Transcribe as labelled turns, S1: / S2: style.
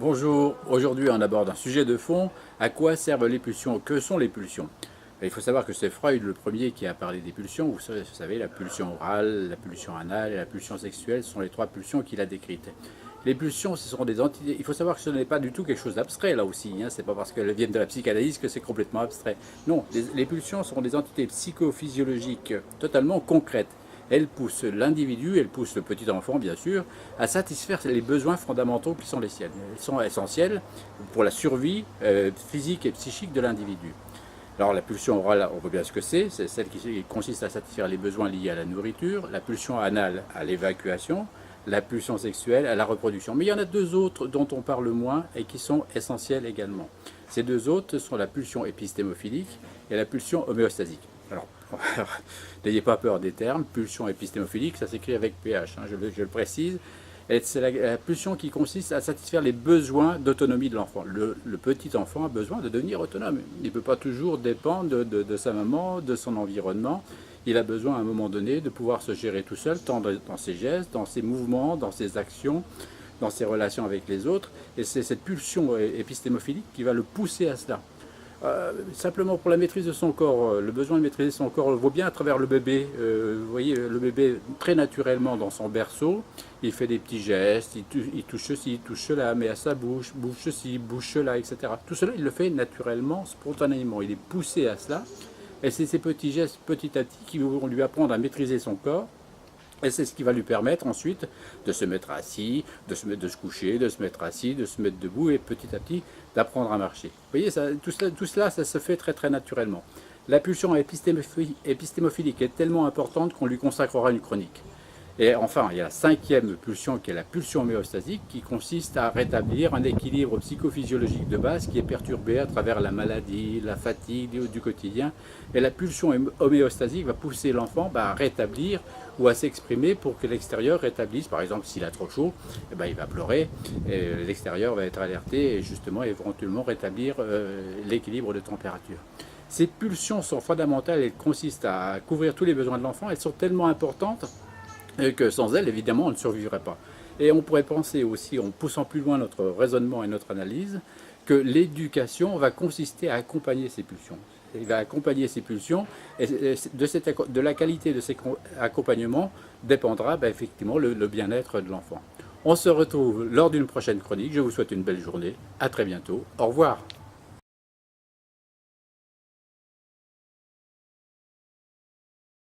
S1: Bonjour, aujourd'hui on aborde un sujet de fond. À quoi servent les pulsions? Que sont les pulsions? Il faut savoir que c'est Freud le premier qui a parlé des pulsions. Vous savez, la pulsion orale, la pulsion anale et la pulsion sexuelle sont les trois pulsions qu'il a décrites. Les pulsions, ce sont des entités. Il faut savoir que ce n'est pas du tout quelque chose d'abstrait là aussi. C'est pas parce qu'elles viennent de la psychanalyse que c'est complètement abstrait. Non, les pulsions sont des entités psychophysiologiques totalement concrètes. Elles poussent l'individu, elles poussent le petit enfant bien sûr, à satisfaire les besoins fondamentaux qui sont les siennes. Elles sont essentielles pour la survie physique et psychique de l'individu. Alors la pulsion orale, on voit bien ce que c'est celle qui consiste à satisfaire les besoins liés à la nourriture, la pulsion anale à l'évacuation, la pulsion sexuelle à la reproduction. Mais il y en a deux autres dont on parle moins et qui sont essentielles également. Ces deux autres sont la pulsion épistémophilique et la pulsion homéostasique. Alors, n'ayez pas peur des termes, pulsion épistémophilique, ça s'écrit avec PH, je le précise. C'est la pulsion qui consiste à satisfaire les besoins d'autonomie de l'enfant. Le petit enfant a besoin de devenir autonome. Il ne peut pas toujours dépendre de sa maman, de son environnement. Il a besoin à un moment donné de pouvoir se gérer tout seul, tant dans ses gestes, dans ses mouvements, dans ses actions, dans ses relations avec les autres. Et c'est cette pulsion épistémophilique qui va le pousser à cela. Simplement pour la maîtrise de son corps, le besoin de maîtriser son corps, on le voit bien à travers le bébé. Vous voyez, le bébé très naturellement dans son berceau, il fait des petits gestes, il touche ceci, il touche cela, met à sa bouche, bouge ceci, bouge cela, etc. Tout cela, il le fait naturellement, spontanément. Il est poussé à cela. Et c'est ces petits gestes, petit à petit, qui vont lui apprendre à maîtriser son corps. Et c'est ce qui va lui permettre ensuite de se mettre assis, de se coucher, de se mettre assis, de se mettre debout et petit à petit d'apprendre à marcher. Vous voyez, tout cela, ça se fait très très naturellement. La pulsion épistémophilique est tellement importante qu'on lui consacrera une chronique. Et enfin, il y a la cinquième pulsion qui est la pulsion homéostasique qui consiste à rétablir un équilibre psychophysiologique de base qui est perturbé à travers la maladie, la fatigue du quotidien. Et la pulsion homéostasique va pousser l'enfant à rétablir ou à s'exprimer pour que l'extérieur rétablisse. Par exemple, s'il a trop chaud, il va pleurer, l'extérieur va être alerté et justement éventuellement rétablir l'équilibre de température. Ces pulsions sont fondamentales, elles consistent à couvrir tous les besoins de l'enfant, elles sont tellement importantes et que sans elle, évidemment, on ne survivrait pas. Et on pourrait penser aussi, en poussant plus loin notre raisonnement et notre analyse, que l'éducation va consister à accompagner ces pulsions. Il va accompagner ces pulsions, et de la qualité de ces accompagnements dépendra effectivement le bien-être de l'enfant. On se retrouve lors d'une prochaine chronique. Je vous souhaite une belle journée. À très bientôt. Au revoir.